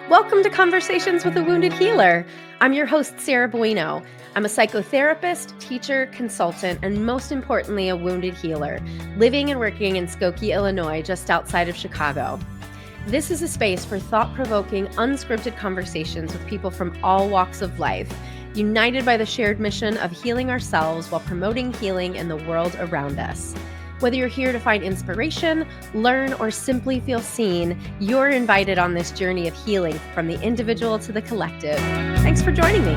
Welcome to Conversations with a Wounded Healer. I'm your host, Sarah Bueno. I'm a psychotherapist, teacher, consultant, and most importantly, a wounded healer, living and working in Skokie, Illinois, just outside of Chicago. This is a space for thought-provoking, unscripted conversations with people from all walks of life, united by the shared mission of healing ourselves while promoting healing in the world around us. Whether you're here to find inspiration, learn, or simply feel seen, you're invited on this journey of healing from the individual to the collective. Thanks for joining me.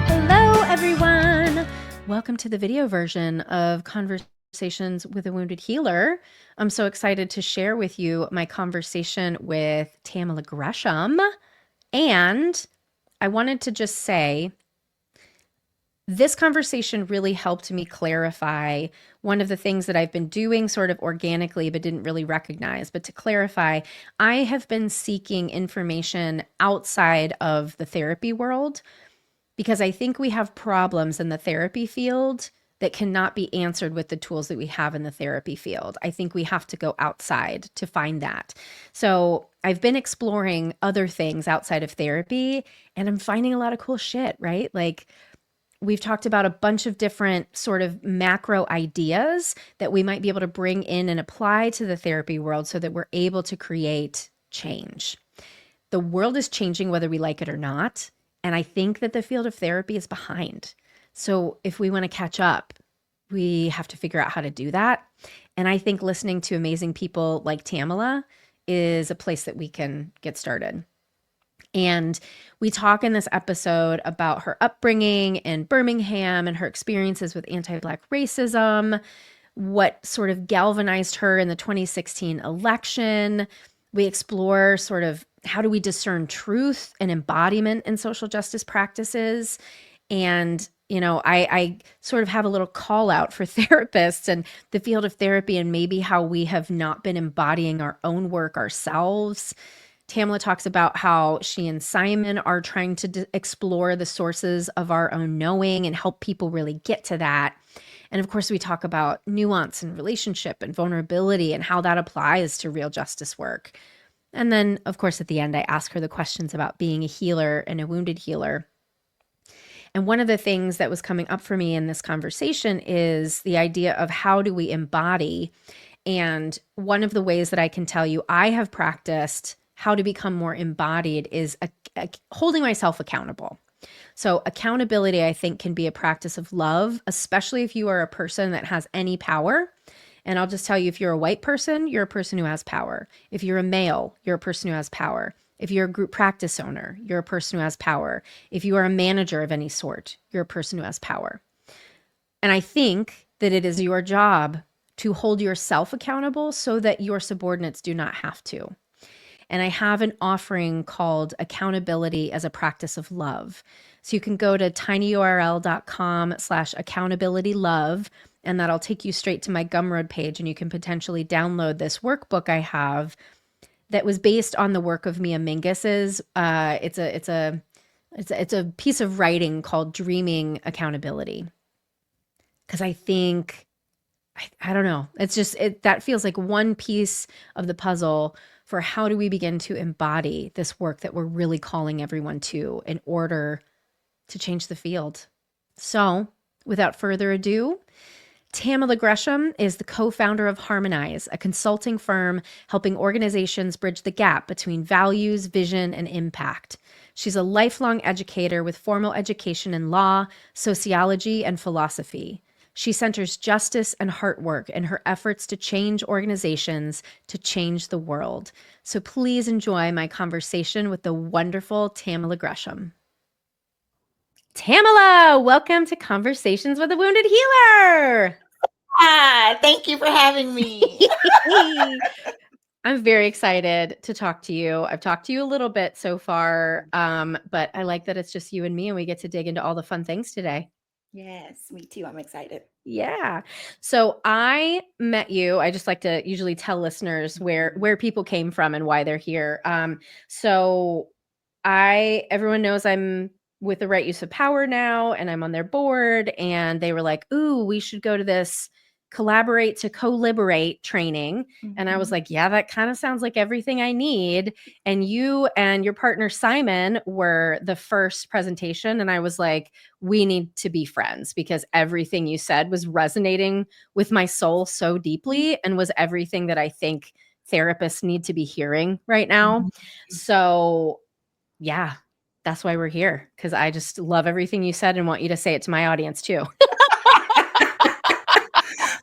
Hello, everyone. Welcome to the video version of Conversations with a Wounded Healer. I'm so excited to share with you my conversation with Tamila Gresham. And I wanted to just say, this conversation really helped me clarify one of the things that I've been doing sort of organically, but didn't really recognize. But to clarify, I have been seeking information outside of the therapy world because I think we have problems in the therapy field that cannot be answered with the tools that we have in the therapy field. I think we have to go outside to find that. So I've been exploring other things outside of therapy, and I'm finding a lot of cool shit, right? Like, we've talked about a bunch of different sort of macro ideas that we might be able to bring in and apply to the therapy world so that we're able to create change. The world is changing whether we like it or not. And I think that the field of therapy is behind. So if we want to catch up, we have to figure out how to do that. And I think listening to amazing people like Tamila is a place that we can get started. And we talk in this episode about her upbringing in Birmingham and her experiences with anti-Black racism, what sort of galvanized her in the 2016 election. We explore sort of how do we discern truth and embodiment in social justice practices. And, you know, I sort of have a little call out for therapists and the field of therapy and maybe how we have not been embodying our own work ourselves. Tamila talks about how she and Simon are trying to explore the sources of our own knowing and help people really get to that. And of course, we talk about nuance and relationship and vulnerability and how that applies to real justice work. And then, of course, at the end, I ask her the questions about being a healer and a wounded healer. And one of the things that was coming up for me in this conversation is the idea of how do we embody? And one of the ways that I can tell you I have practiced how to become more embodied is holding myself accountable. So accountability, I think, can be a practice of love, especially if you are a person that has any power. And I'll just tell you, if you're a white person, you're a person who has power. If you're a male, you're a person who has power. If you're a group practice owner, you're a person who has power. If you are a manager of any sort, you're a person who has power. And I think that it is your job to hold yourself accountable so that your subordinates do not have to. And I have an offering called Accountability as a Practice of Love. So you can go to tinyurl.com/accountabilitylove, and that'll take you straight to my Gumroad page, and you can potentially download this workbook I have that was based on the work of Mia Mingus's. It's a piece of writing called Dreaming Accountability. Because I think, I don't know, it's just, that feels like one piece of the puzzle for how do we begin to embody this work that we're really calling everyone to in order to change the field. So without further ado, Tamila Gresham is the co-founder of Harmonize, a consulting firm helping organizations bridge the gap between values, vision, and impact. She's a lifelong educator with formal education in law, sociology, and philosophy. She centers justice and heart work in her efforts to change organizations, to change the world. So please enjoy my conversation with the wonderful Tamila Gresham. Tamila, welcome to Conversations with a Wounded Healer. Thank you for having me. I'm very excited to talk to you. I've talked to you a little bit so far, but I like that it's just you and me and we get to dig into all the fun things today. Yes, me too. I'm excited. Yeah. So I met you. I just like to usually tell listeners where people came from and why they're here. So everyone knows I'm with the Right Use of Power now, and I'm on their board. And they were like, "Ooh, we should go to this collaborate to co-liberate training. And I was Mhm. like, yeah, that kind of sounds like everything I need. And you and your partner Simon were the first presentation. And I was like, we need to be friends because everything you said was resonating with my soul so deeply and was everything that I think therapists need to be hearing right now. Mhm. So, yeah, that's why we're here, because I just love everything you said and want you to say it to my audience too.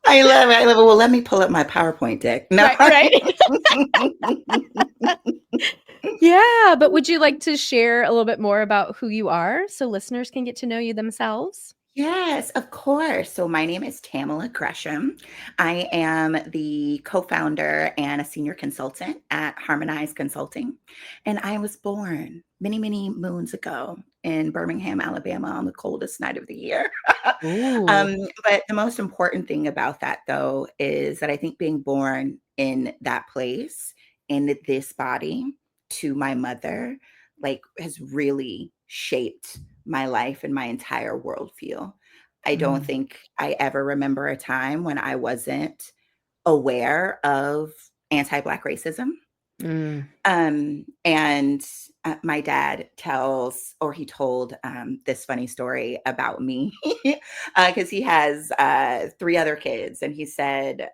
I love it. I love it. Well, let me pull up my PowerPoint deck. No. Right, right. Yeah, but would you like to share a little bit more about who you are so listeners can get to know you themselves? Yes, of course. So my name is Tamila Gresham. I am the co-founder and a senior consultant at Harmonize Consulting. And I was born many, many moons ago in Birmingham, Alabama on the coldest night of the year. Ooh. But the most important thing about that, though, is that I think being born in that place, in this body, to my mother, like has really shaped my life and my entire worldview. I don't Mm, think I ever remember a time when I wasn't aware of anti-Black racism. mm. And my dad tells, or he told this funny story about me because he has three other kids. And he said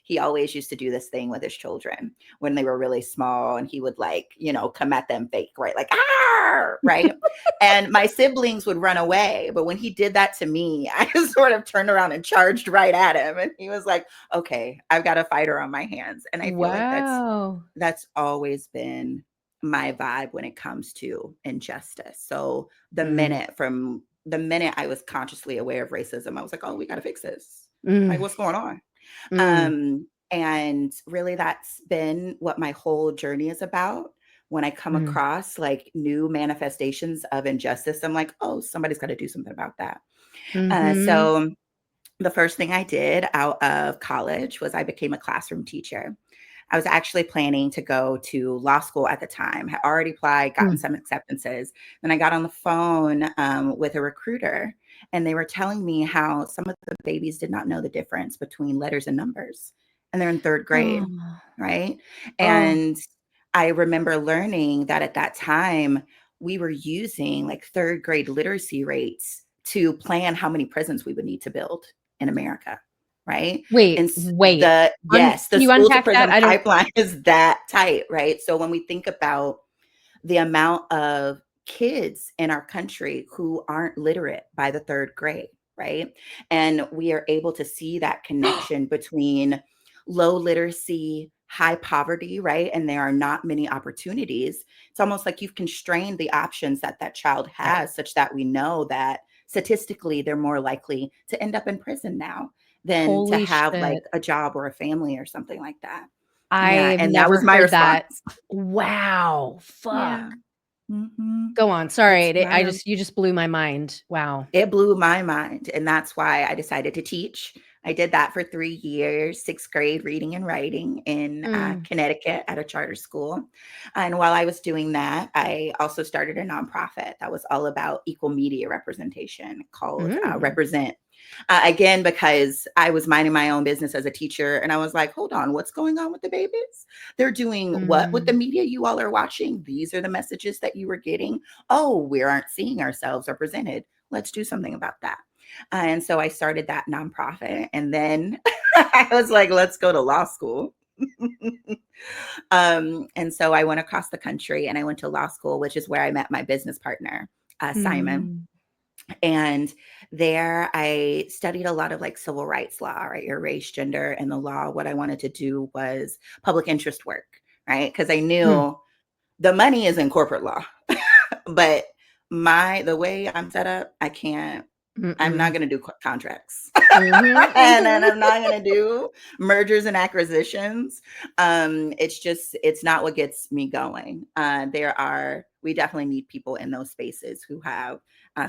he always used to do this thing with his children when they were really small. And he would, like, come at them fake, right? Like, ah, right. And my siblings would run away. But when he did that to me, I just sort of turned around and charged right at him. And he was like, okay, I've got a fighter on my hands. And I feel like Wow. that's always been my vibe when it comes to injustice. So Mm, the minute I was consciously aware of racism, I was like, oh, we got to fix this. Like, mm, what's going on? mm, And really, that's been what my whole journey is about. When I come mm, across like new manifestations of injustice, I'm like, oh, somebody's got to do something about that. mhm. So the first thing I did out of college was I became a classroom teacher. I was actually planning to go to law school at the time, had already applied, gotten Mm. some acceptances. Then I got on the phone with a recruiter, and they were telling me how some of the babies did not know the difference between letters and numbers, and they're in third grade, Oh, right? oh, And I remember learning that at that time, we were using like third grade literacy rates to plan how many prisons we would need to build in America, right? wait, And wait. yes, Can the you school to unpack that? prison I don't. pipeline is that tight, right? So when we think about the amount of kids in our country who aren't literate by the third grade, right? And we are able to see that connection between low literacy, high poverty, right? And there are not many opportunities. It's almost like you've constrained the options that that child has, such that we know that statistically they're more likely to end up in prison now than to Holy have like shit. a job or a family or something like that. Yeah, I've and that never was my heard that. response. Wow. Yeah. Fuck. Mhm. Go on. Sorry. It's wild. You just blew my mind. Wow. It blew my mind, and that's why I decided to teach. I did that for 3 years, 6th grade reading and writing in, Mm, Connecticut at a charter school, and while I was doing that, I also started a nonprofit that was all about equal media representation called, mm, Represent. Again, because I was minding my own business as a teacher, and I was like, "Hold on, what's going on with the babies? They're doing what with the mm. media you all are watching? These are the messages that you were getting? Oh, we aren't seeing ourselves represented. Let's do something about that." And so I started that nonprofit. And then I was like, let's go to law school. And so I went across the country and I went to law school, which is where I met my business partner, Simon. Mm, And there I studied a lot of like civil rights law, right? Your race, gender, and the law. What I wanted to do was public interest work, right? Because I mm, knew the money is in corporate law. But the way I'm set up, I'm not mm-mm. gonna do contracts. Mhm, And mhm. I'm not gonna do mergers and acquisitions. It's not what gets me going. We definitely need people in those spaces who have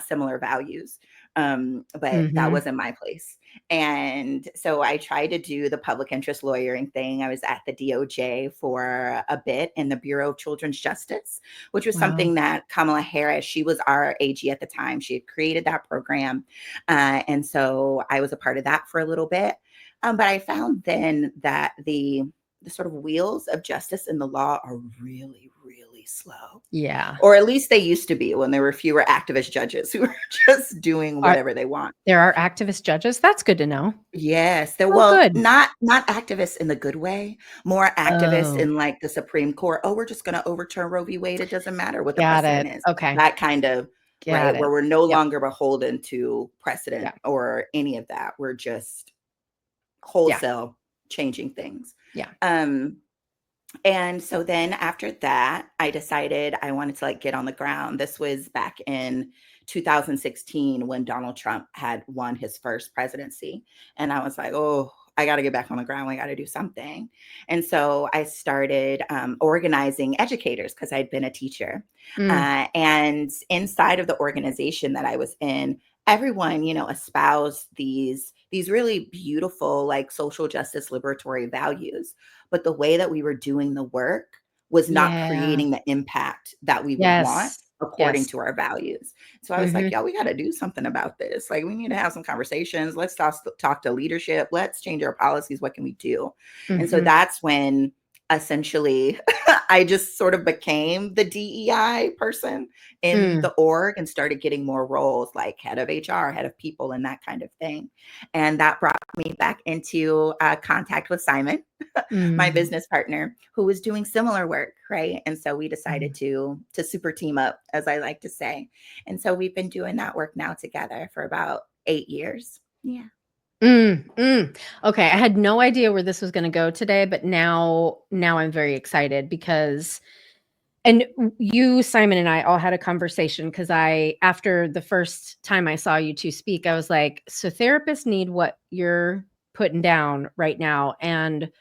similar values. But that Mhm. wasn't my place. And so I tried to do the public interest lawyering thing. I was at the DOJ for a bit in the Bureau of Children's Justice, which was Wow. something that Kamala Harris, she was our AG at the time. She had created that program. And so I was a part of that for a little bit. But I found then that the sort of wheels of justice in the law are really, really slow. Yeah. Or at least they used to be when there were fewer activist judges who were just doing Are whatever they want. there are activist judges? That's good to know. Yes, there Oh, well, good. not activists in the good way, more activists Oh, in like the Supreme Court. Oh, we're just going to overturn Roe v. Wade. It doesn't matter what the got it. precedent is. Okay. That kind of Got right it. where we're no Yep. longer beholden to Yeah. precedent or any of that. We're just Yeah. wholesale changing things. Yeah. Um, and so then after that, I decided I wanted to like get on the ground. This was back in 2016 when Donald Trump had won his first presidency. And I was like, oh, I got to get back on the ground. We got to do something. And so I started organizing educators because I'd been a teacher. Mm, And inside of the organization that I was in, everyone, espoused these really beautiful, like social justice liberatory values, but the way that we were doing the work was not yeah. creating the impact that we would want Yes. according Yes. to our values. So I was like, Mhm. "Yo, we got to do something about this. Like, we need to have some conversations. Let's talk to leadership. Let's change our policies. What can we do?" And so Mhm. that's when essentially I just sort of became the DEI person in Mm. the org and started getting more roles like head of HR, head of people, and that kind of thing. And that brought me back into contact with Simon, my Mm. business partner, who was doing similar work, right? And so we decided Mm. to super team up, as I like to say. And so we've been doing that work now together for about 8 years. Yeah. Mm. Mm. Okay, I had no idea where this was gonna go today, but now I'm very excited because and you, Simon, and I all had a conversation because after the first time I saw you two speak, I was like, so therapists need what you're putting down right now. And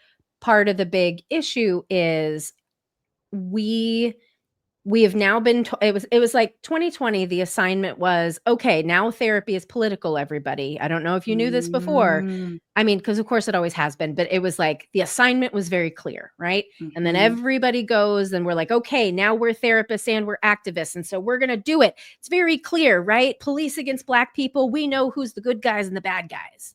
part of the big issue is we we have now been it was like 2020. The assignment was, okay, now therapy is political, everybody. I don't know if you knew this before. Mm, I mean, because of course it always has been, but it was like the assignment was very clear, right? And then mhm, everybody goes and we're like, okay, now we're therapists and we're activists. And so we're going to do it. It's very clear, right? Police against Black people. We know who's the good guys and the bad guys,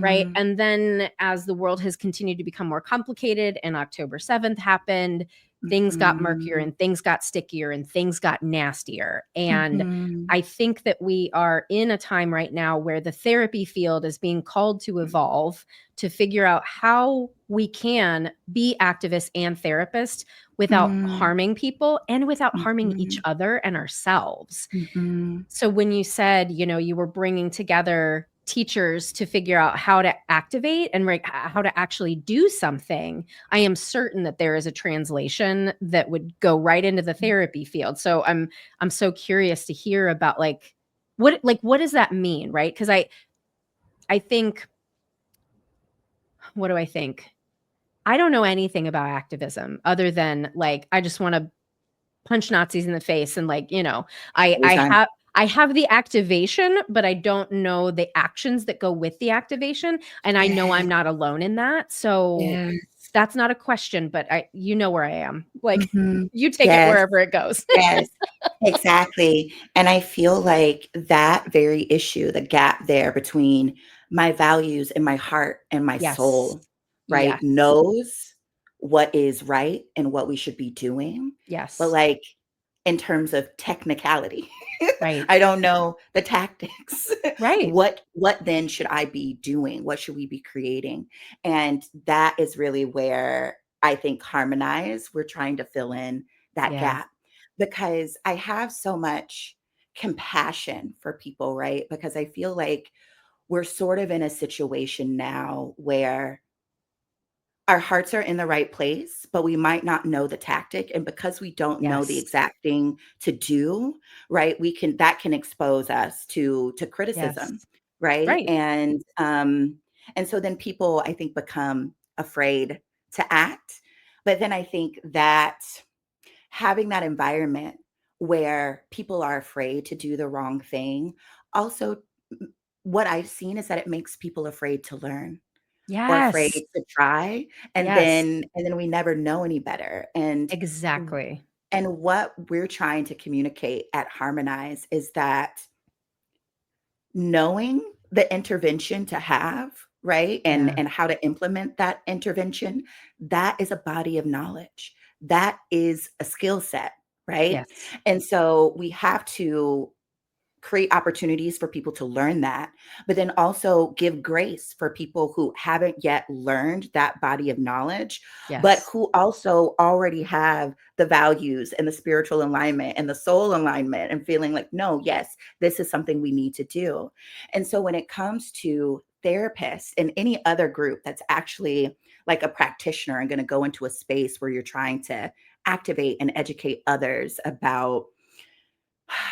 right? mhm, And then as the world has continued to become more complicated and October 7th happened, things got murkier mhm, and things got stickier and things got nastier. And mhm, I think that we are in a time right now where the therapy field is being called to evolve to figure out how we can be activists and therapists without mhm, harming people and without harming each mhm, other and ourselves. mhm, So when you said, you were bringing together teachers to figure out how to activate and how to actually do something, I am certain that there is a translation that would go right into the therapy field. So I'm so curious to hear about what does that mean, right? Because I think, what do I think? I don't know anything about activism other than like I just want to punch Nazis in the face and I every I time. have I have the activation, but I don't know the actions that go with the activation, and I know Yeah, I'm not alone in that. So yeah. that's not a question, but you know where I am. Like Mhm. you take it Yes, wherever it goes. yes, exactly, and I feel like that very issue, the gap there between my values and my heart and my Yes. soul, right, Yes. knows what is right and what we should be doing, but, Yes. like, in terms of technicality, Right. I don't know the tactics. Right. What then should I be doing? What should we be creating? And that is really where I think Harmonize, we're trying to fill in that Yeah. gap because I have so much compassion for people, right? Because I feel like we're sort of in a situation now where our hearts are in the right place, but we might not know the tactic, and because we don't know the Yes. exact thing to do, right, we can that can expose us to Yes. criticism, right? Right. And so then people, I think, become afraid to act, but then I think that having that environment where people are afraid to do the wrong thing also what I've seen is that it makes people afraid to learn or afraid Yes. to try, Yes. and then we never know any better, Exactly. and what we're trying to communicate at Harmonize is that knowing the intervention to have right? Yeah. And how to implement that intervention, that is a body of knowledge. That is a skill set, right? Yes. And so we have to create opportunities for people to learn that, but then also give grace for people who haven't yet learned that body of knowledge, but Yes. who also already have the values and the spiritual alignment and the soul alignment and feeling like, no, yes, this is something we need to do. And so when it comes to therapists and any other group that's actually like a practitioner and going to go into a space where you're trying to activate and educate others about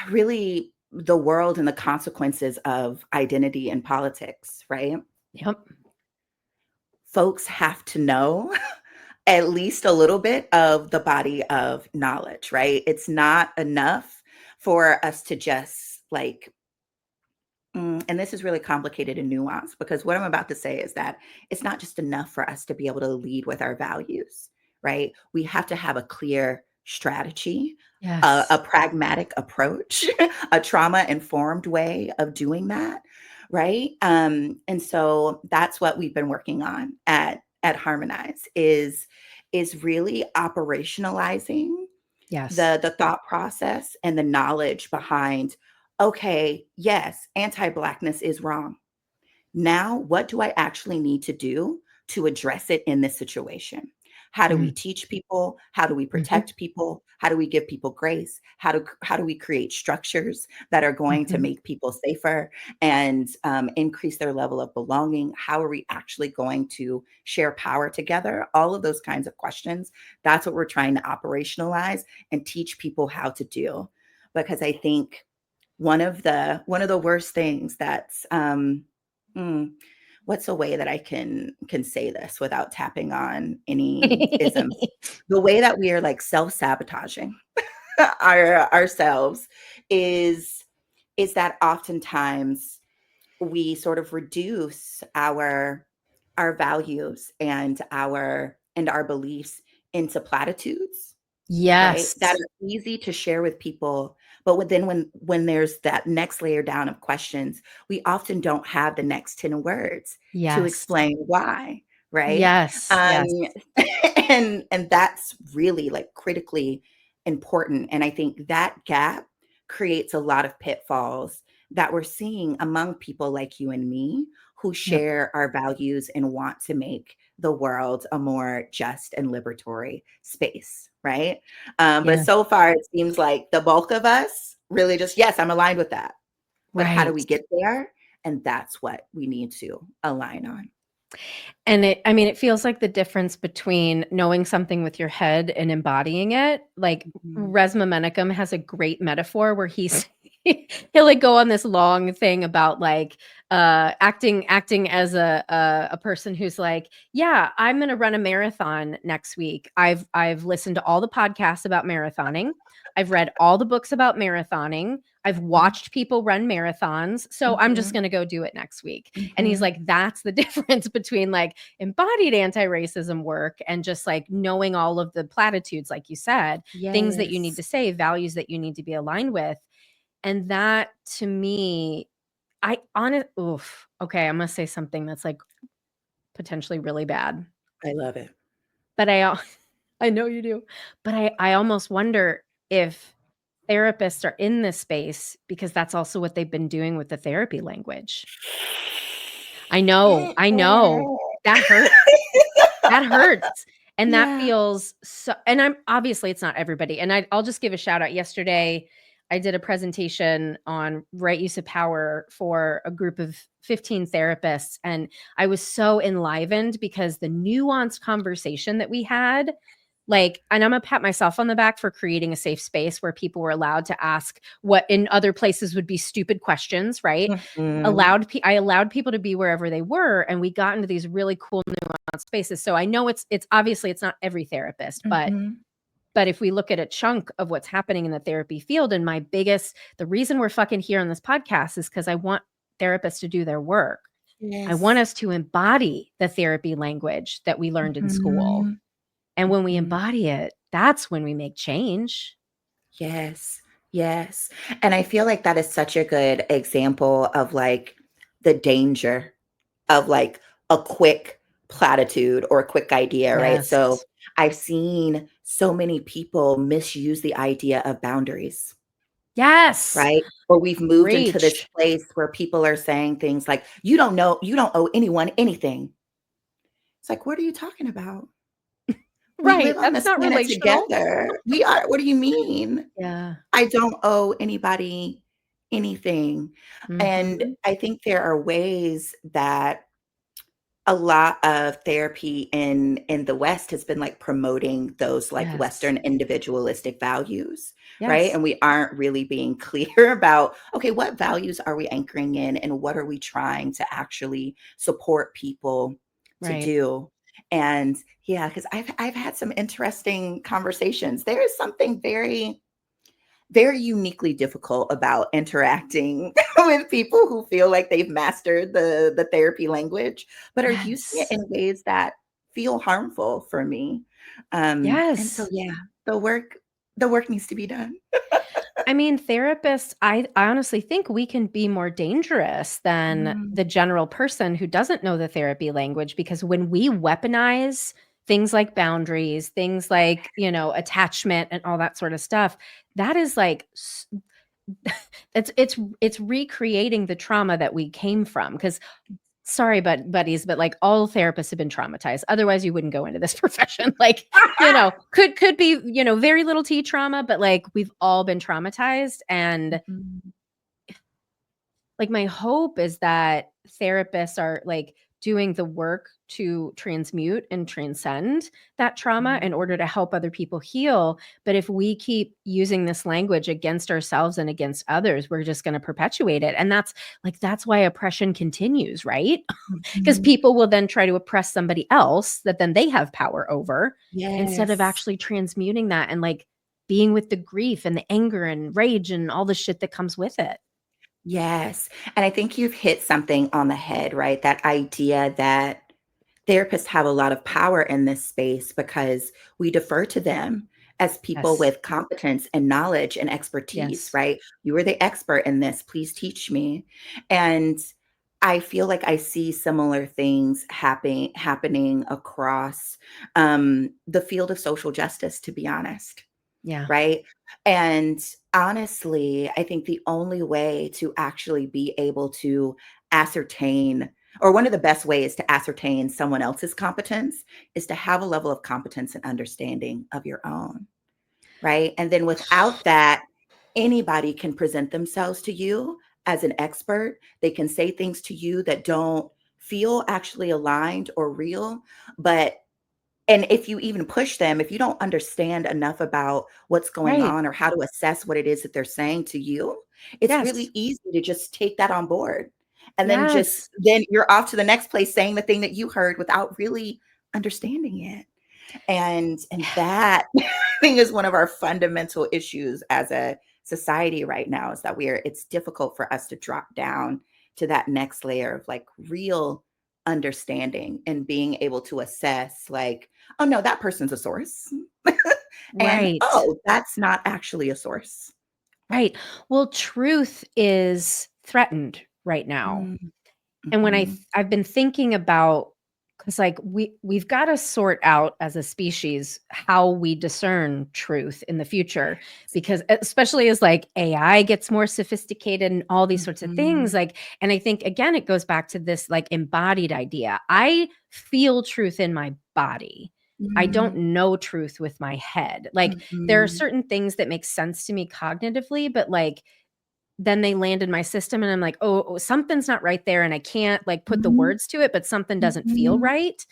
really the world and the consequences of identity and politics, right? Yep. Folks have to know at least a little bit of the body of knowledge, right? It's not enough for us to just like, and this is really complicated and nuanced because what I'm about to say is that it's not just enough for us to be able to lead with our values, right? We have to have a clear strategy, a Yes. pragmatic approach, a trauma informed way of doing that, right? And so that's what we've been working on at Harmonize is really operationalizing Yes. the thought process and the knowledge behind, okay, yes, anti-blackness is wrong. Now, what do I actually need to do to address it in this situation? How do we Mm. teach people? How do we Mhm. protect people? How do we give people grace? How do we create structures that are going to Mhm. make people safer and increase their level of belonging? How are we actually going to share power together? All of those kinds of questions. That's what we're trying to operationalize and teach people how to do. Because I think one of the worst things that's mm, what's a way that I can say this without tapping on any isms? The way that we are like self-sabotaging ourselves is is that oftentimes we sort of reduce our values and our beliefs into platitudes, right? That Yes. are easy to share with people, but when there's that next layer down of questions, we often don't have the next 10 words to Yes. explain why, right? Yes. Um, Yes. and that's really, like, critically important, and I think that gap creates a lot of pitfalls that we're seeing among people like you and me who Yep. share our values and want to make the world a more just and liberatory space, right? But Yeah. so far, it seems like the bulk of us really just, yes, I'm aligned with that. But how do Right. we get there? And that's what we need to align on. And I mean, it feels like the difference between knowing something with your head and embodying it. Like Mhm. Resma Menachem has a great metaphor where he'll like go on this long thing about like acting as a person who's like, yeah, I'm gonna run a marathon next week. I've listened to all the podcasts about marathoning. I've read all the books about marathoning. I've watched people run marathons. So I'm just Mhm. gonna go do it next week. And he's Mhm. like, that's the difference between like embodied anti-racism work and just like knowing all of the platitudes, like you said, things that you need Yes. to say, values that you need to be aligned with. And that to me, I honest oof. Okay, I'm gonna say something that's like potentially really bad. I love it. But I know you do. But I almost wonder if therapists are in this space because that's also what they've been doing with the therapy language. I know, I know. That hurts. That hurts, and that Yeah. feels so and I'm obviously, it's not everybody, and I'll just give a shout out. Yesterday, I did a presentation on right use of power for a group of 15 therapists, and I was so enlivened because the nuanced conversation that we had, like and I'm gonna pat myself on the back for creating a safe space where people were allowed to ask what in other places would be stupid questions, right? Mhm. I allowed people to be wherever they were, and we got into these really cool nuanced spaces. So I know it's obviously it's not every therapist, Mhm. but if we look at a chunk of what's happening in the therapy field, and the reason we're fucking here on this podcast is because I want therapists to do their work. I want Yes. us to embody the therapy language that we learned in school. Mhm. And when we Mhm. embody it, that's when we make change. Yes. Yes. And I feel like that is such a good example of like the danger of like a quick platitude or a quick idea, right? So Yes. I've seen so many people misuse the idea of boundaries, Yes. right? Or we've moved into this Preach. place where people are saying things like, you don't know, you don't owe anyone anything. It's like, what are you talking about? We Right. live on That's this not planet relational. together. We are, what do you mean? Yeah. I don't owe anybody anything. And Mhm. I think there are ways that a lot of therapy in the West has been, like, promoting those, like, Yes. Western individualistic values, right? Yes. And we aren't really being clear about, okay, what values are we anchoring in, and what are we trying to actually support people to Right. do? And, yeah, because 'cause I've had some interesting conversations. There is something very uniquely difficult about interacting with people who feel like they've mastered the therapy language, but are using it Yes. in ways that feel harmful for me. And so, Yes. yeah, the work needs to be done. I mean, therapists, I honestly think we can be more dangerous than Mm, the general person who doesn't know the therapy language because when we weaponize things like boundaries, things like, attachment and all that sort of stuff, that is like it's recreating the trauma that we came from because sorry, buddies, but like all therapists have been traumatized. Otherwise, you wouldn't go into this profession. Like, could be, very little T trauma, but like we've all been traumatized. And mhm, like my hope is that therapists are like doing the work to transmute and transcend that trauma in mhm. order to help other people heal. But if we keep using this language against ourselves and against others, we're just going to perpetuate it. And that's why oppression continues, right? Because Mhm. people will then try to oppress somebody else that then they have power over instead of Yes. actually transmuting that and like being with the grief and the anger and rage and all the shit that comes with it. Yes, and I think you've hit something on the head, right? That idea that therapists have a lot of power in this space because we defer to them as people Yes. with competence and knowledge and expertise, Yes. right? You are the expert in this, please teach me. And I feel like I see similar things happening across the field of social justice, to be honest, Yeah. right? And honestly, I think the only way to actually be able to ascertain, or one of the best ways to ascertain someone else's competence is to have a level of competence and understanding of your own, right? And then without that, anybody can present themselves to you as an expert. They can say things to you that don't feel actually aligned or real, but and if you even push them, if you don't understand enough about what's going Right. on or how to assess what it is that they're saying to you, it's Yes. really easy to just take that on board. And Yes. then you're off to the next place saying the thing that you heard without really understanding it. And that thing is one of our fundamental issues as a society right now is that it's difficult for us to drop down to that next layer of like real understanding and being able to assess like, oh no, that person's a source. And Right. oh, that's not actually a source. Right. Well, truth is threatened right now. Mm, And when mhm, I've been thinking about because like we've got to sort out as a species how we discern truth in the future because especially as like AI gets more sophisticated and all these sorts of things mhm, like and I think again it goes back to this like embodied idea. I feel truth in my body. I don't mm, know truth with my head. Like there are mhm, certain things that make sense to me cognitively, but like then they land in my system and I'm like, "Oh, something's not right there," and I can't, like, put the mhm, words to it, but something doesn't feel mhm, right.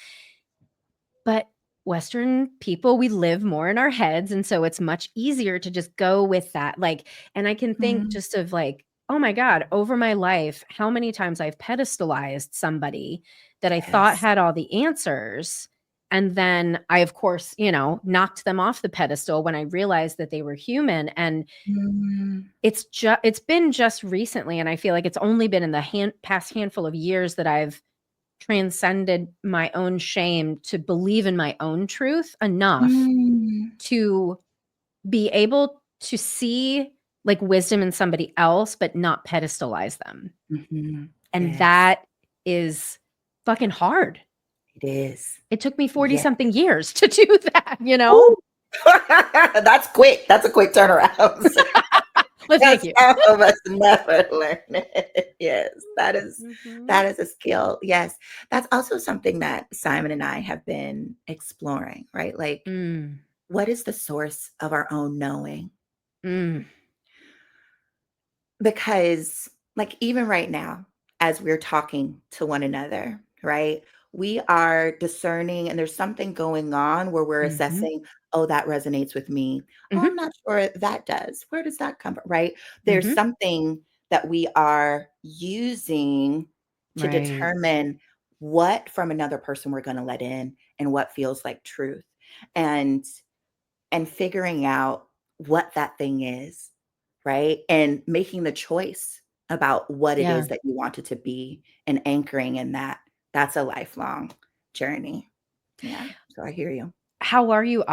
But Western people, we live more in our heads, and so it's much easier to just go with that, like and I can think mhm. just of, like, oh my god, over my life, how many times I've pedestalized somebody that I thought Yes. had all the answers, and then I, of course, knocked them off the pedestal when I realized that they were human, and Mm, it's been just recently, and I feel like it's only been in the past handful of years that I've transcended my own shame to believe in my own truth enough mm, to be able to see, like, wisdom in somebody else, but not pedestalize them. mhm. And Yes. that is fucking hard. It is. It took me 40 Yeah. something years to do that, you know? Ooh. That's quick. That's a quick turnaround. Well, thank Yes, you. some of us never learn it. Yes, Mhm. that is a skill. Yes. That's also something that Simon and I have been exploring, right? Like, Mm. what is the source of our own knowing? Mm. Because, like, even right now, as we're talking to one another, right? We are discerning, and there's something going on where we're Mhm. assessing, oh, that resonates with me. Oh, Mhm. I'm not sure that does. Where does that come from? Right? There's Mhm. something that we are using to Right. determine what from another person we're going to let in and what feels like truth. And figuring out what that thing is, right? And making the choice about what it Yeah. is that you want it to be and anchoring in that. That's a lifelong journey. Yeah. So I hear you. How are you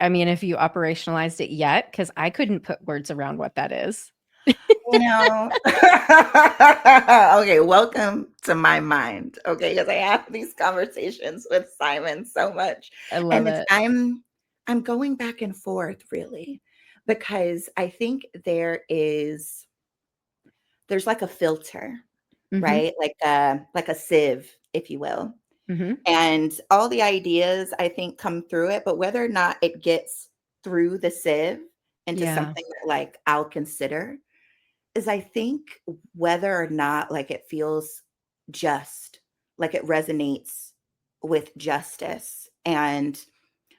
I mean, have you operationalized it yet? Because I couldn't put words around what that is. You know, okay, welcome to my mind. Okay, because I have these conversations with Simon so much. I love And it's it. I'm going back and forth really because I think there's like a filter, Mhm. right? Like a sieve, if you will. Mhm. And all the ideas I think come through it, but whether or not it gets through the sieve into Yeah. something that like I'll consider is I think whether or not like it feels just, like it resonates with justice. And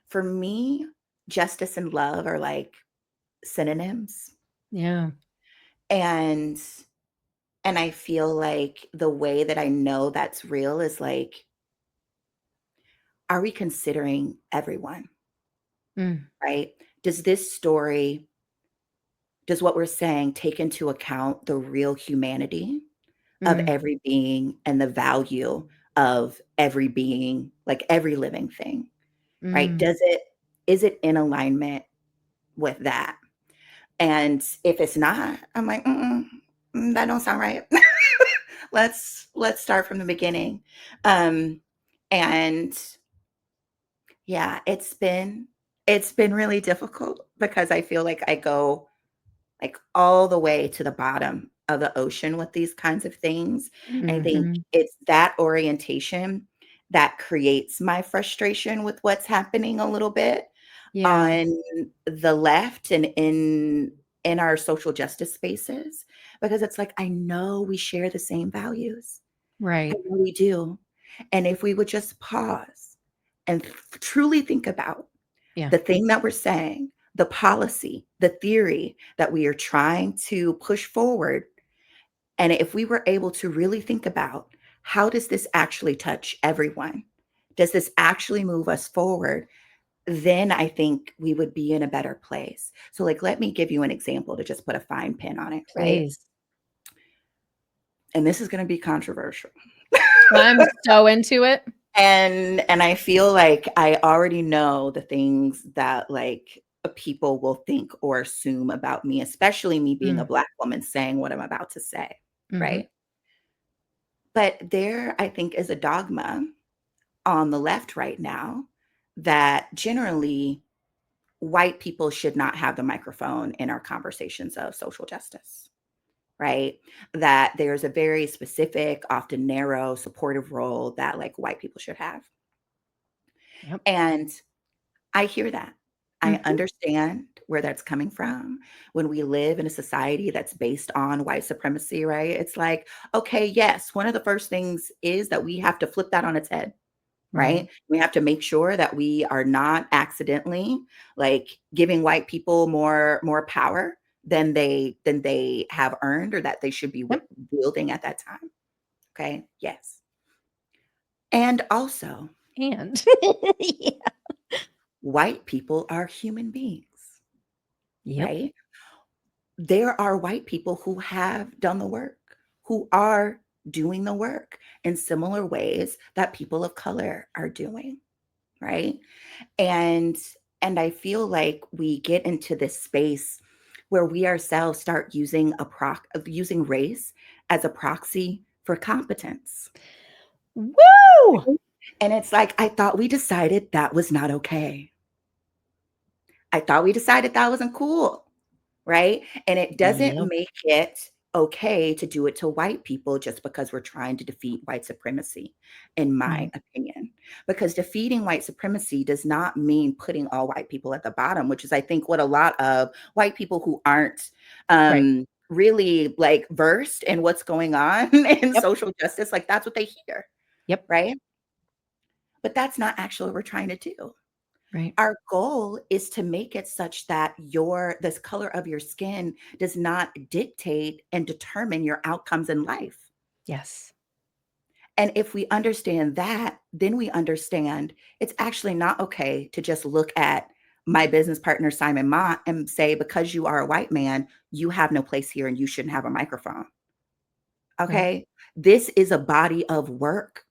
for me, justice and love are like synonyms. Yeah. And I feel like the way that I know that's real is like, are we considering everyone, Mm. right? Does this story, does what we're saying take into account the real humanity of Mm. every being and the value of every being, like every living thing, right? Mm. Is it in alignment with that? And if it's not, I'm like, that don't sound right. Let's start from the beginning. Um, and yeah, it's been really difficult because I feel like I go like all the way to the bottom of the ocean with these kinds of things. I think Mhm. it's that orientation that creates my frustration with what's happening a little bit Yeah. on the left and in our social justice spaces because it's like I know we share the same values. I Right. know we do. And if we would just pause and truly think about Yeah. the thing that we're saying, the policy, the theory that we are trying to push forward, and if we were able to really think about how does this actually touch everyone? Does this actually move us forward? Then I think we would be in a better place. So, like, let me give you an example to just put a fine pin on it, right? Please. And this is going to be controversial. I'm so into it. And I feel like I already know the things that like people will think or assume about me, especially me being a Mm. Black woman saying what I'm about to say, Mhm. right? But there, I think, is a dogma on the left right now that generally white people should not have the microphone in our conversations of social justice, right? That there's a very specific, often narrow, supportive role that like white people should have. Yep. And I hear that. I Mhm. understand where that's coming from. When we live in a society that's based on white supremacy, right? It's like, okay, yes, one of the first things is that we have to flip that on its head, Right. right? We have to make sure that we are not accidentally like giving white people more power than they have earned or that they should be Yep. wielding at that time. Okay? Yes. And also, And yeah. white people are human beings, Yep. right? There are white people who have done the work, who are doing the work in similar ways that people of color are doing, right? And I feel like we get into this space where we ourselves start using using race as a proxy for competence. Woo! And it's like, I thought we decided that was not okay. I thought we decided that wasn't cool. Right? And it doesn't Yep. make it okay to do it to white people just because we're trying to defeat white supremacy, in my Right. opinion. Because defeating white supremacy does not mean putting all white people at the bottom, which is, I think, what a lot of white people who aren't Right. really like versed in what's going on in Yep. social justice, like that's what they hear, Yep. right? But that's not actually what we're trying to do. Right. Our goal is to make it such that your this color of your skin does not dictate and determine your outcomes in life. Yes. And if we understand that, then we understand it's actually not okay to just look at my business partner, Simon Mott, and say, because you are a white man, you have no place here and you shouldn't have a microphone. Right. Okay. This is a body of work,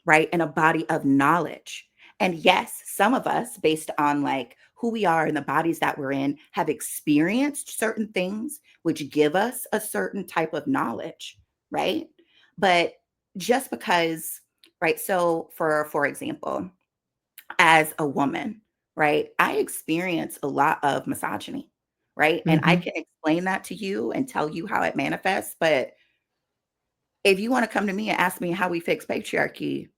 right? And a body of knowledge. And yes, some of us, based on like who we are and the bodies that we're in, have experienced certain things which give us a certain type of knowledge, right? But just because, right? So for example, as a woman, right, I experience a lot of misogyny, right? And I Mhm. can explain that to you and tell you how it manifests, but if you want to come to me and ask me how we fix patriarchy,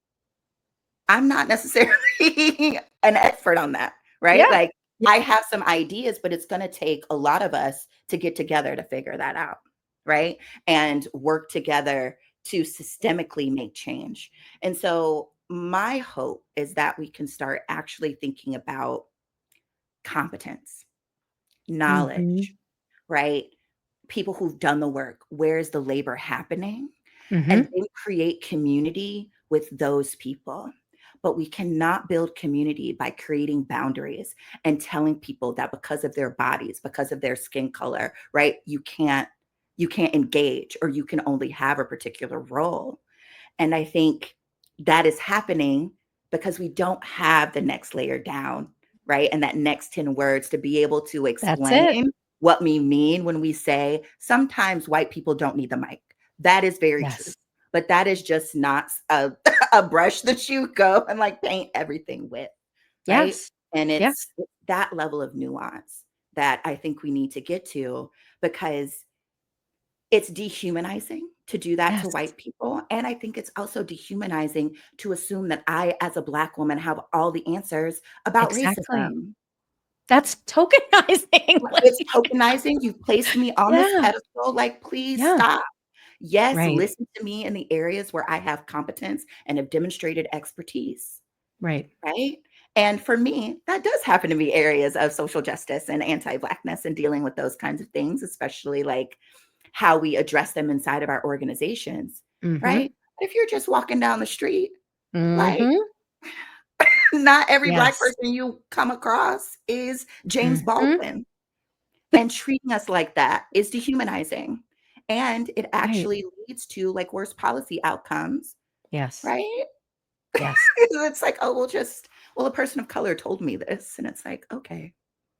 I'm not necessarily an expert on that, right? Yeah. Like, Yeah. I have some ideas, but it's gonna take a lot of us to get together to figure that out, right? And work together to systemically make change. And so, my hope is that we can start actually thinking about competence, Mhm. knowledge, right? People who've done the work. Where is the labor happening? And Mhm. then create community with those people. But we cannot build community by creating boundaries and telling people that because of their bodies, because of their skin color, right? You can't engage or you can only have a particular role. And I think that is happening because we don't have the next layer down, right? And that next 10 words to be able to That's it. explain what we mean when we say sometimes white people don't need the mic. That is very true. Yes. But that is just not a, a brush that you go and like paint everything with, right? Yes. And Yeah. it's that level of nuance that I think we need to get to because it's dehumanizing to do that to Yes. white people, and I think it's also dehumanizing to assume that I, as a Black woman, have all the answers about Exactly. racism. That's tokenizing, It's like tokenizing, you've placed me on this yeah. pedestal, like, please Yeah. stop. Yes, Right. listen to me in the areas where I have competence and have demonstrated expertise, Right. right? And for me, that does happen to be areas of social justice and anti-Blackness and dealing with those kinds of things, especially, like, how we address them inside of our organizations, Mhm. right? If you're just walking down the street, like, Mhm. not every Black Yes. person you come across is James Mhm. Baldwin, and treating us like that is dehumanizing, and it Right. actually leads to, like, worse policy outcomes, Yes. right? Yes. It's like, "Oh, well, a person of color told me this," and it's like, "Okay,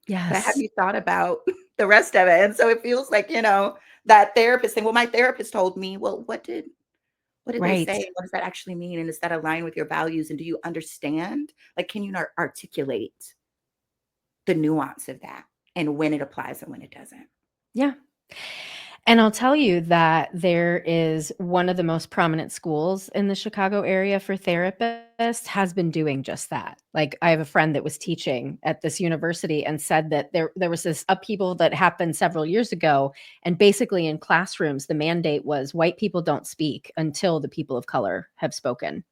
but have Yes. you thought about the rest of it?" And so it feels like, that therapist thing, "Well, my therapist told me." Well, what did they Right. say? What does that actually mean? And does that align with your values? And do you understand? Like, can you not articulate the nuance of that and when it applies and when it doesn't? Yeah. And I'll tell you that there is one of the most prominent schools in the Chicago area for therapists has been doing just that. Like, I have a friend that was teaching at this university and said that there was this upheaval that happened several years ago, and basically in classrooms, the mandate was white people don't speak until the people of color have spoken.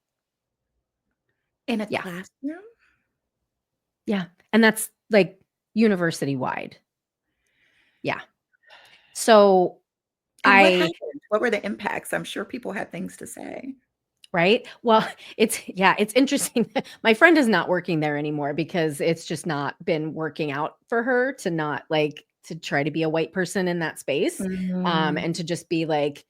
In a Yeah. classroom? Yeah. And that's, like, university wide. Yeah. So, And what I happened? What were the impacts? I'm sure people had things to say. right? Well, it's interesting. My friend is not working there anymore because it's just not been working out for her to not like to try to be a white person in that space, Mm, and to just be like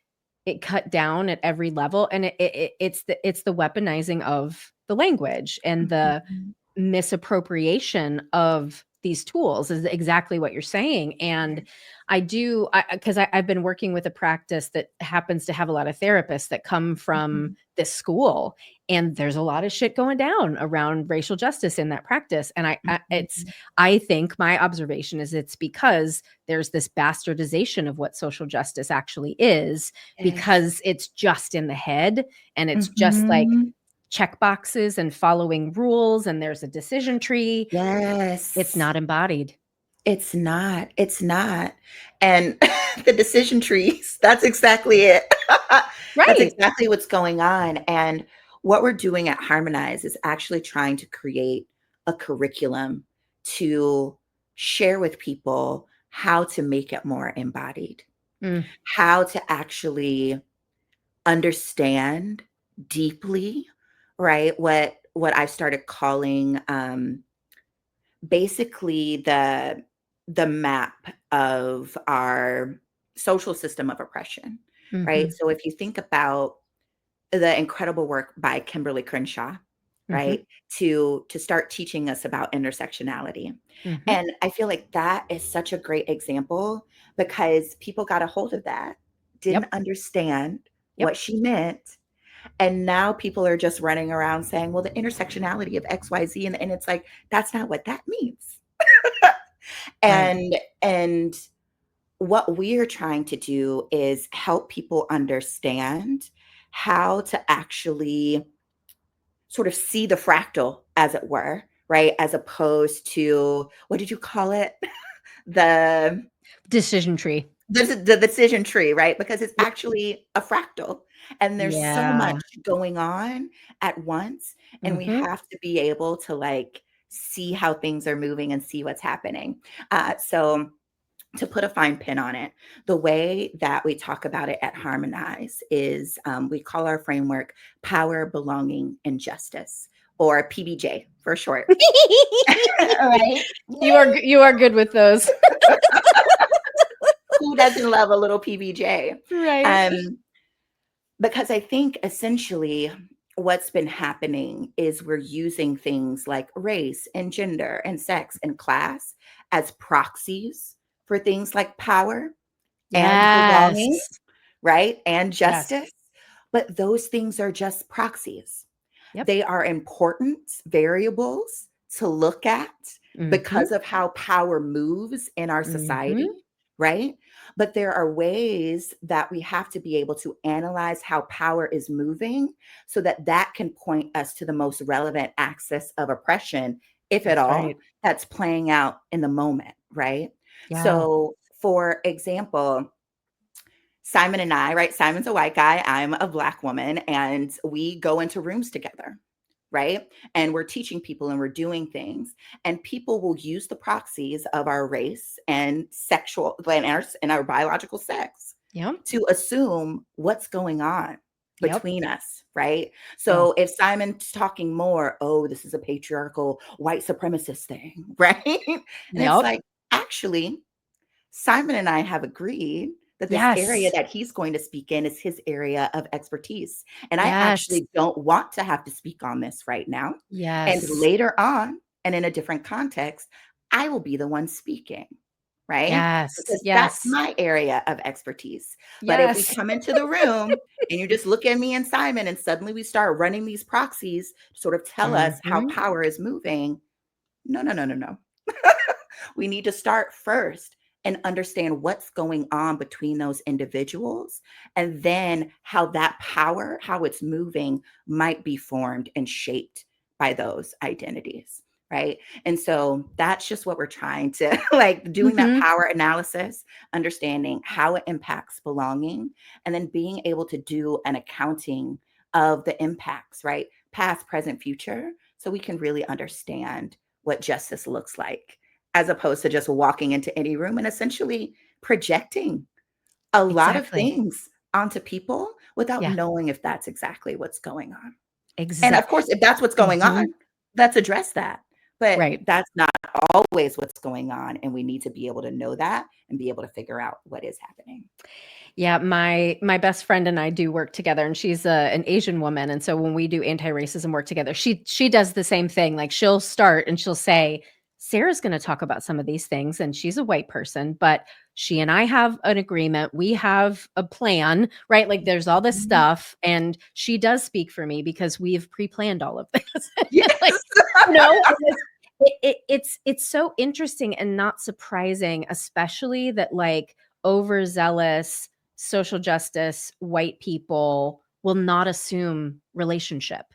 it cut down at every level, and it's the weaponizing of the language and the mhm. misappropriation of these tools is exactly what you're saying. And because I've been working with a practice that happens to have a lot of therapists that come from Mhm. this school, and there's a lot of shit going down around racial justice in that practice. And Mhm. I think my observation is it's because there's this bastardization of what social justice actually is, Yes. because it's just in the head, and it's just like Mhm. check boxes and following rules, and there's a decision tree. It's Yes. not embodied. It's not, it's not. And the decision trees, that's exactly it. That's Right. exactly what's going on, and what we're doing at Harmonize is actually trying to create a curriculum to share with people how to make it more embodied, Mm, how to actually understand deeply, right, what I've started calling, basically the map of our social system of oppression, right? mhm, So if you think about the incredible work by Kimberly Crenshaw, mhm, right? To start teaching us about intersectionality. mhm. And I feel like that is such a great example because people got a hold of that, didn't Yep, understand what yep. she meant, and now people are just running around saying, well, the intersectionality of XYZ, and it's like, that's not what that means. Right. And what we're trying to do is help people understand how to actually sort of see the fractal, as it were, right? As opposed to, what did you call it? The Decision tree. the decision tree, right? Because it's Yep. actually a fractal, and there's so Yeah. much going on at once, and we Mhm. have to be able to like see how things are moving and see what's happening. So to put a fine pin on it, the way that we talk about it at Harmonize is we call our framework power, belonging, and justice, or PBJ for short. All right. You are good with those. Who doesn't love a little PBJ? Right. Um, because I think essentially what's been happening is we're using things like race and gender and sex and class as proxies for things like power and Yes. belonging, right? And Yes. justice. But those things are just proxies. Yep. They are important variables to look at Mhm, because of how power moves in our mhm. society, right? But there are ways that we have to be able to analyze how power is moving so that that can point us to the most relevant axis of oppression, if at That's all, right. that's playing out in the moment, right? Yeah. So, for example, Simon and I, right? Simon's a white guy, I'm a black woman, and we go into rooms together, right? And we're teaching people and we're doing things, and people will use the proxies of our race and sexual and our biological sex Yep. to assume what's going on Yep. between us, right? Yeah. So if Simon's talking more, oh, this is a patriarchal white supremacist thing, right? And it's Yep. like, actually, Simon and I have agreed that this area Yes. that he's going to speak in is his area of expertise. And I Yes. actually don't want to have to speak on this right now. And Yes. later on, and in a different context, I will be the one speaking, right? Yes. Because that's Yes. my area of expertise. But if we Yes. come into the room and you just look at me and Simon, and suddenly we start running these proxies to sort of tell us how Mhm. power is moving, no, no, no, no, no. We need to start first and understand what's going on between those individuals, and then how that power, how it's moving, might be formed and shaped by those identities, right? And so that's just what we're trying to like, doing that Mhm. power analysis, understanding how it impacts belonging, and then being able to do an accounting of the impacts, right? Past, present, future, so we can really understand what justice looks like, as opposed to just walking into any room and essentially projecting a lot of Exactly. things onto people without Yeah. knowing if that's exactly what's going on. And of Exact course, if that's what's going on, Mhm. let's address that. But Right. that's not always what's going on. And we need to be able to know that and be able to figure out what is happening. Yeah, my best friend and I do work together, and she's an Asian woman, and so when we do anti-racism work together, she does the same thing. Like she'll start and she'll say, Sarah's going to talk about some of these things, and she's a white person, but she and I have an agreement. We have a plan, right? Like there's all this Mhm. stuff, and she does speak for me because we've pre-planned all of this. Like, Yes. and it's so interesting and not surprising, especially that like overzealous social justice white people will not assume relationship,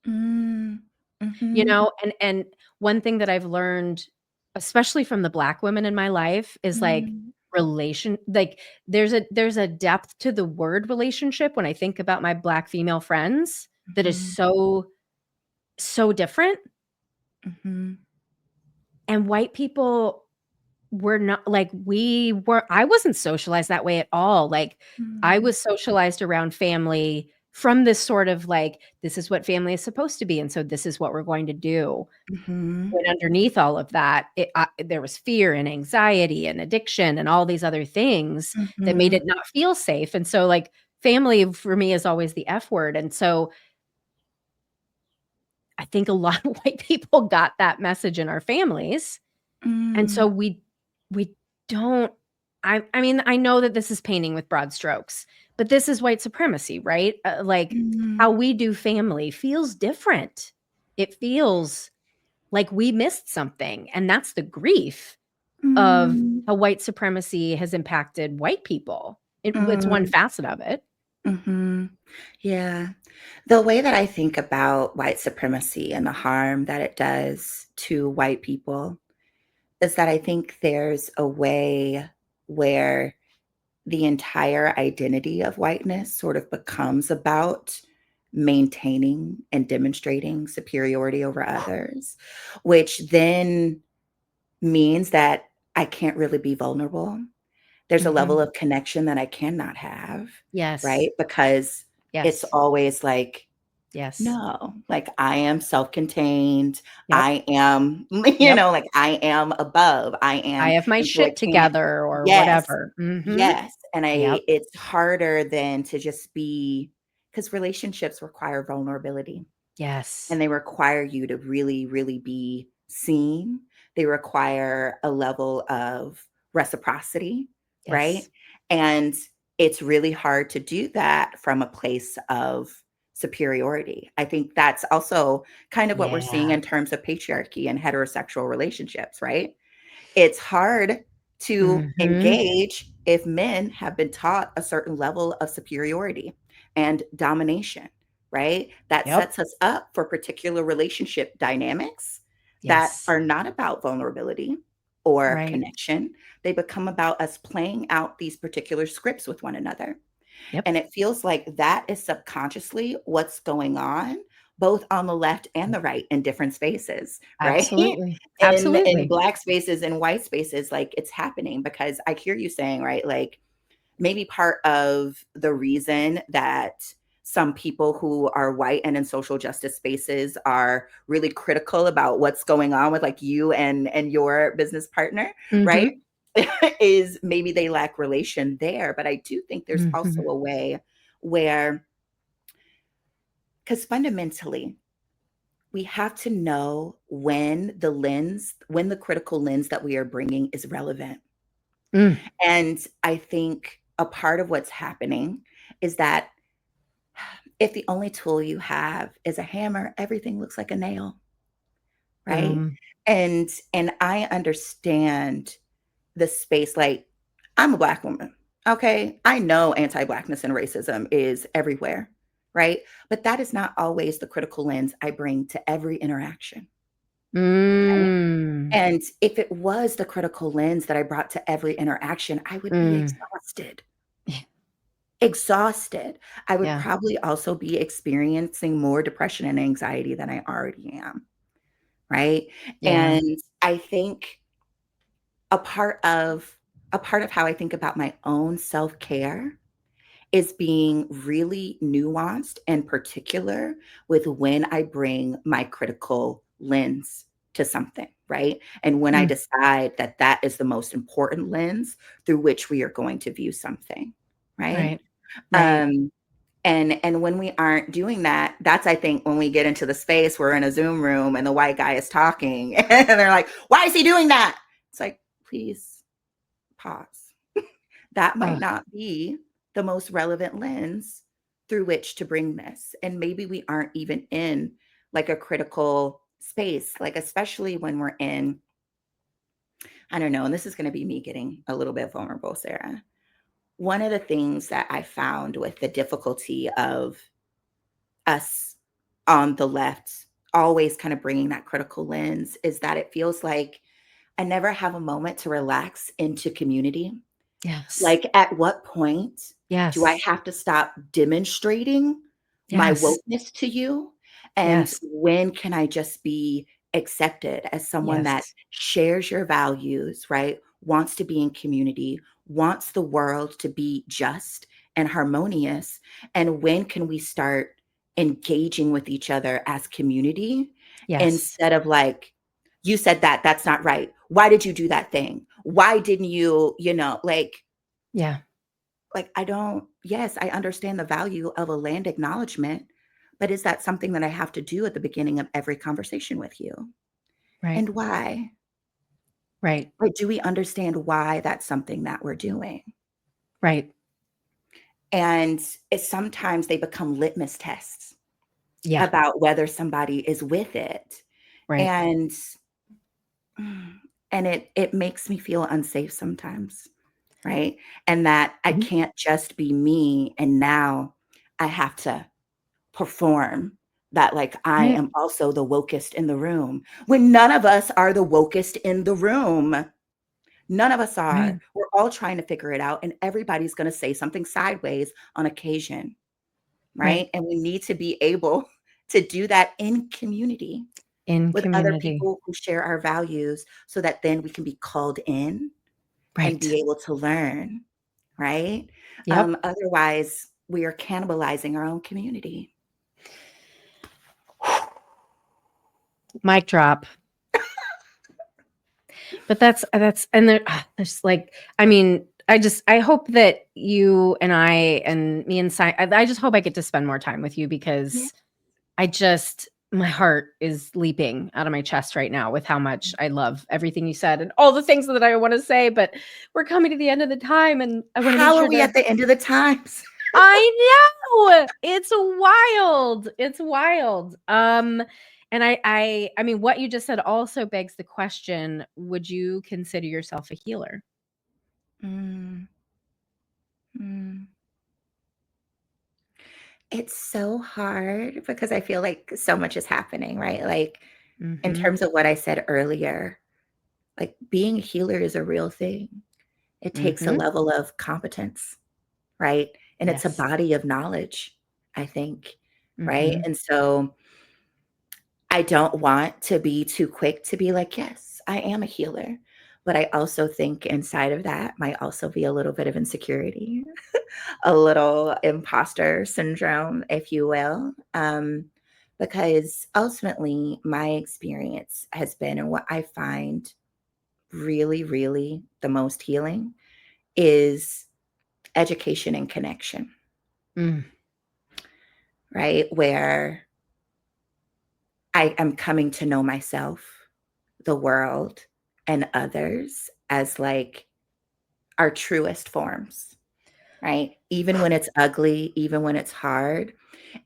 Mm, mhm, and one thing that I've learned, especially from the Black women in my life, is like mm, relation like there's a depth to the word relationship when I think about my Black female friends that is mhm, so different. mhm, And white people were not like we were. I wasn't socialized that way at all. Like I mm, was socialized around family from this sort of like, this is what family is supposed to be, and so this is what we're going to do. mhm, When underneath all of that, there was fear and anxiety and addiction and all these other things that made mhm, it not feel safe. And so, like, family for me is always the F word. And so, I think a lot of white people got that message in our families. And so mm, we don't. I mean, I know that this is painting with broad strokes, but this is white supremacy, right? Like how mm, we do family feels different. It feels like we missed something, and that's the grief of mm, how white supremacy has impacted white people. It's one mm, facet of it. mhm. Yeah. The way that I think about white supremacy and the harm that it does to white people is that I think there's a way where the entire identity of whiteness sort of becomes about maintaining and demonstrating superiority over others, which then means that I can't really be vulnerable. There's a level Mhm. of connection that I cannot have, Yes. right? Because it's Yes. always like, Yes. no, like I am self-contained. Yep. I am, Yep. like I am above. I I am, have my and so I shit can't. together or Yes, whatever. Mhm. yes, and Yep. it's harder than to just be, because relationships require vulnerability. Yes. And they require you to really, really be seen. They require a level of reciprocity, right? Yes. And it's really hard to do that from a place of superiority. I think that's also kind of what we're seeing Yeah. in terms of patriarchy and heterosexual relationships, right? It's hard to Mhm. engage if men have been taught a certain level of superiority and domination, right? That Yep. sets us up for particular relationship dynamics that Yes. are not about vulnerability or Right. connection. They become about us playing out these particular scripts with one another. Yep. And it feels like that is subconsciously what's going on, both on the left and the right in different spaces, right? Absolutely. In Absolutely. Black spaces and white spaces, like it's happening because I hear you saying, right, like maybe part of the reason that some people who are white and in social justice spaces are really critical about what's going on with like you and your business partner, right? Mhm. Is maybe they lack relation there. But I do think there's also Mhm. a way where, because fundamentally, we have to know when the critical lens that we are bringing is relevant. Mm. And I think a part of what's happening is that if the only tool you have is a hammer, everything looks like a nail, right? Boom. And I understand the space. Like, I'm a Black woman, okay? I know anti-Blackness and racism is everywhere, right? But that is not always the critical lens I bring to every interaction, right? Mm. And if it was the critical lens that I brought to every interaction, I would be Mm. exhausted. Exhausted. I would Yeah. probably also be experiencing more depression and anxiety than I already am, right? Yeah. And I think a part of how I think about my own self-care is being really nuanced and particular with when I bring my critical lens to something, right? And when I Mm. decide that that is the most important lens through which we are going to view something, right? Right. Right. Um And when we aren't doing that, that's, I think, when we get into the space, we're in a Zoom room and the white guy is talking and they're like, why is he doing that? It's like, please pause. That might Oh, not be the most relevant lens through which to bring this. And maybe we aren't even in like a critical space, like especially when we're in, I don't know, and this is going to be me getting a little bit vulnerable, Sarah. One of the things that I found with the difficulty of us on the left always kind of bringing that critical lens is that it feels like I never have a moment to relax into community. yes. Like, at what point do I Yes. have to stop demonstrating my Yes. wokeness to you? And Yes. when can I just be accepted as someone that Yes. shares your values, right? Wants to be in community, wants the world to be just and harmonious. And when can we start engaging with each other as community Yes. instead of like, you said that, that's not right. Why did you do that thing? Why didn't you, Yeah. I don't, yes, I understand the value of a land acknowledgement, but is that something that I have to do at the beginning of every conversation with you? Right. And why? Right. Or do we understand why that's something that we're doing? Right. And sometimes they become litmus tests Yeah. about whether somebody is with it. Right. And and it makes me feel unsafe sometimes, right? And that I Mhm. can't just be me and now I have to perform that like I Right. am also the wokest in the room when none of us are the wokest in the room. None of us Right. are. We're all trying to figure it out, and everybody's going to say something sideways on occasion, Right. right? And we need to be able to do that in community In with other community. people who share our values so that then we can be called in and Right. be able to learn, right? Yep. Otherwise, we are cannibalizing our own community. Mic drop. But that's and there's like, I mean, I hope that you and I and me and I just hope I get to spend more time with you Yeah. because I just my heart is leaping out of my chest right now with how much I love everything you said and all the things that I want to say, but we're coming to the end of the time and I want to make How are sure we to at the end of the times? I know. It's wild. It's wild. And I mean what you just said also begs the question, would you consider yourself a healer? Mm, mm. It's so hard because I feel like so much is happening, right? Like, in Mhm. terms of what I said earlier, like, being a healer is a real thing. It takes a Mhm. level of competence, right? And it's a Yes. body of knowledge, I think, right? Mhm. And so I don't want to be too quick to be like, yes, I am a healer. But I also think inside of that might also be a little bit of insecurity, a little imposter syndrome, if you will. Because ultimately, my experience has been, and what I find really, really the most healing is education and connection, Mm. right? Where I am coming to know myself, the world, and others as like our truest forms, right? Even when it's ugly, even when it's hard.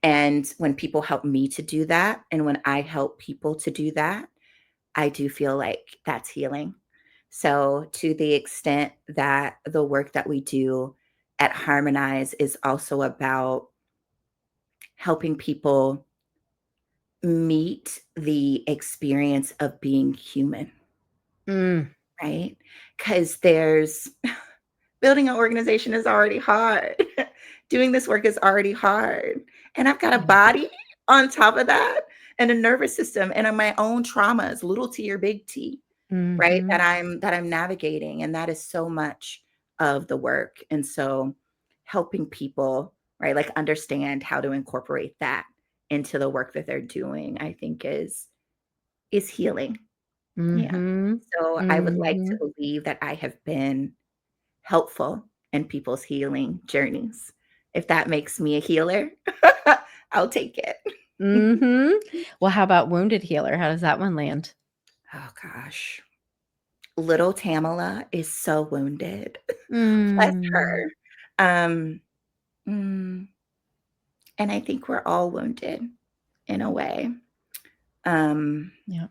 And when people help me to do that, and when I help people to do that, I do feel like that's healing. So, to the extent that the work that we do at Harmonize is also about helping people meet the experience of being human, Mm. right? Because there's building an organization is already hard. Doing this work is already hard. And I've got a Yeah. body on top of that and a nervous system and my own traumas, little t or big T, right? That Mhm. I'm navigating. And that is so much of the work. And so helping people, right, like understand how to incorporate that into the work that they're doing, I think is healing. Yeah. Mhm. So I would like to Mhm. believe that I have been helpful in people's healing journeys if that makes me a healer, I'll take it. Well, how about wounded healer? How does that one land? Oh gosh. Little Tamila is so wounded. Bless Mm, her. Um, mm, and I think we're all wounded in a way. Um, yeah.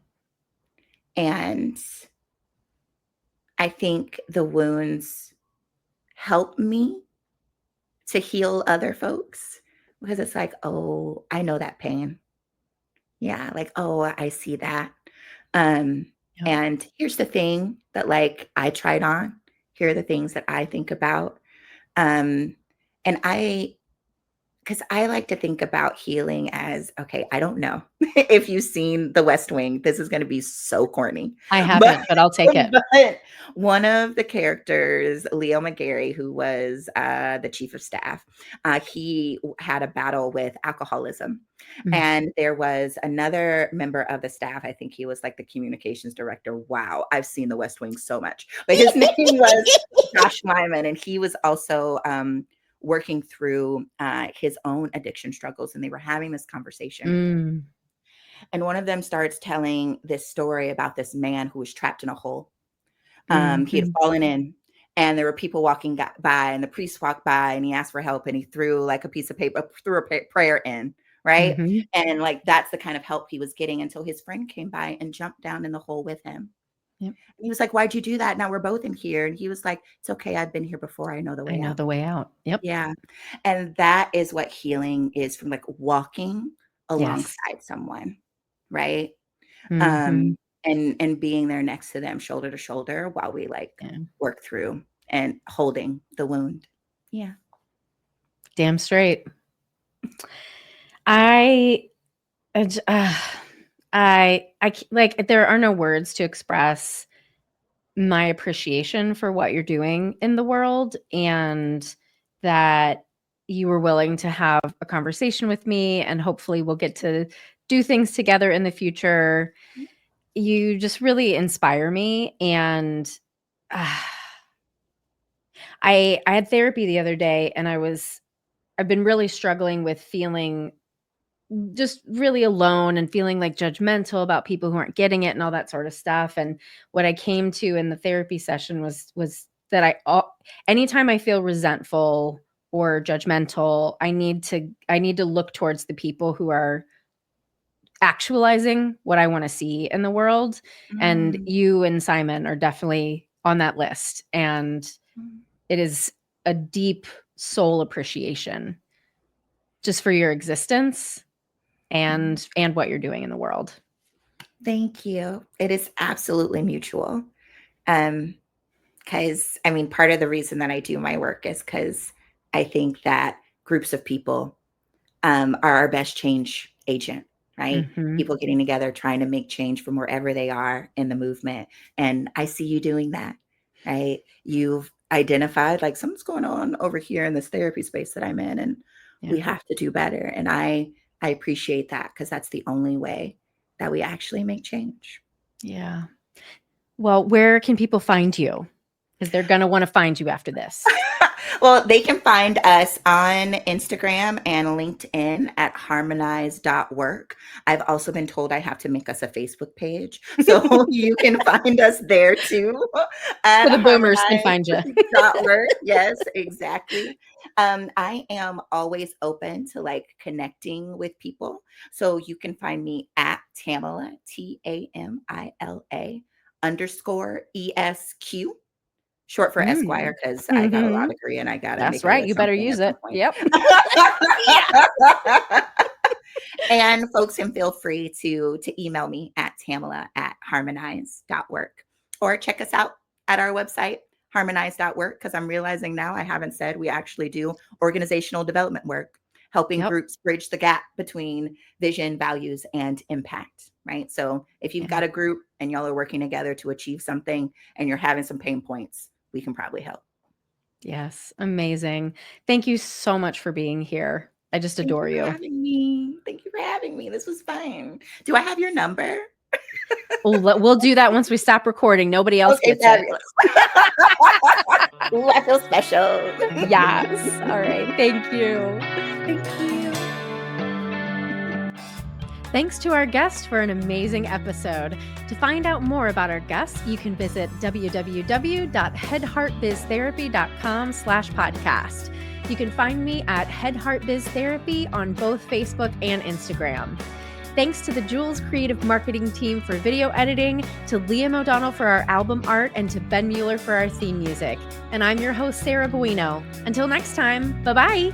and I think the wounds help me to heal other folks because it's like, oh, I know that pain. Yeah, like, oh, I see that. Um, Yep. and here's the thing that like I tried on. Here are the things that I think about. Um, and I because I like to think about healing as, okay, I don't know if you've seen The West Wing. This is gonna be so corny. I But haven't, but I'll take it. but one of the characters, Leo McGarry, who was, the chief of staff, he had a battle with alcoholism, Mm. and there was another member of the staff, I think he was, like, the communications director. Wow, I've seen The West Wing so much. But his name was Josh Lyman, and he was also, working through his own addiction struggles, and they were having this conversation. Mm. And one of them starts telling this story about this man who was trapped in a hole. He had Mhm. fallen in, and there were people walking by, and the priest walked by, and he asked for help, and he threw like a piece of paper, threw a prayer in, right? Mhm. And like that's the kind of help he was getting until his friend came by and jumped down in the hole with him. Yep. And he was like, "Why'd you do that? Now we're both in here." And he was like, "It's okay. I've been here before. I know the I way know out." the way out. Yep. Yeah. And that is what healing is, from like walking Yes. alongside someone, right? Mhm. Um, and being there next to them, shoulder to shoulder, while we like Yeah. work through and holding the wound. Yeah. Damn straight. I I j like, there are no words to express my appreciation for what you're doing in the world, and that you were willing to have a conversation with me, and hopefully we'll get to do things together in the future. You just really inspire me, and uh, I had therapy the other day, and I've been really struggling with feeling just really alone and feeling like judgmental about people who aren't getting it and all that sort of stuff. And what I came to in the therapy session was that anytime I feel resentful or judgmental, I need to look towards the people who are actualizing what I want to see in the world. And Mm, you and Simon are definitely on that list. And mm, it is a deep soul appreciation just for your existence mm. and what you're doing in the world. Thank you. It is absolutely mutual. Um, because I mean, part of the reason that I do my work is because I think that groups of people are our best change agent, right? Mhm. People getting together, trying to make change from wherever they are in the movement. And I see you doing that, right? You've identified like something's going on over here in this therapy space that I'm in, and we Yeah. have to do better. And I appreciate that because that's the only way that we actually make change. Yeah. Well, where can people find you? Because 'Cause they're gonna wanna find you after this. Well, they can find us on Instagram and LinkedIn at harmonize.work. I've also been told I have to make us a Facebook page. So you can find us there too So at the boomers can find you. harmonize.work. Yes, exactly. I am always open to like connecting with people. So you can find me at Tamila, Tamila _ESQ, short for Esquire, Mm. because I got a law Mhm. degree and I gotta That's make a right, little you better something at use some it. point. Yep. Yeah. And folks can feel free to email me at Tamila@harmonize.work, or check us out at our website, harmonize.work, because I'm realizing now I haven't said we actually do organizational development work, helping Yep. groups bridge the gap between vision, values, and impact, right? So if you've Yeah. got a group and y'all are working together to achieve something and you're having some pain points, we can probably help. Yes, amazing. Thank you so much for being here. I just Thank you adore for you. having me. Thank you for having me. This was fun. Do I have your number? We'll do that once we stop recording, nobody else Okay, gets it. fabulous. Ooh, I feel special. Yes. All right. Thank you. Thank you. Thanks to our guest for an amazing episode. To find out more about our guests, you can visit www.headheartbiztherapy.com/podcast. You can find me at Head Heart Biz Therapy on both Facebook and Instagram. Thanks to the Jules Creative Marketing team for video editing, to Liam O'Donnell for our album art, and to Ben Mueller for our theme music. And I'm your host, Sarah Buino. Until next time, bye-bye.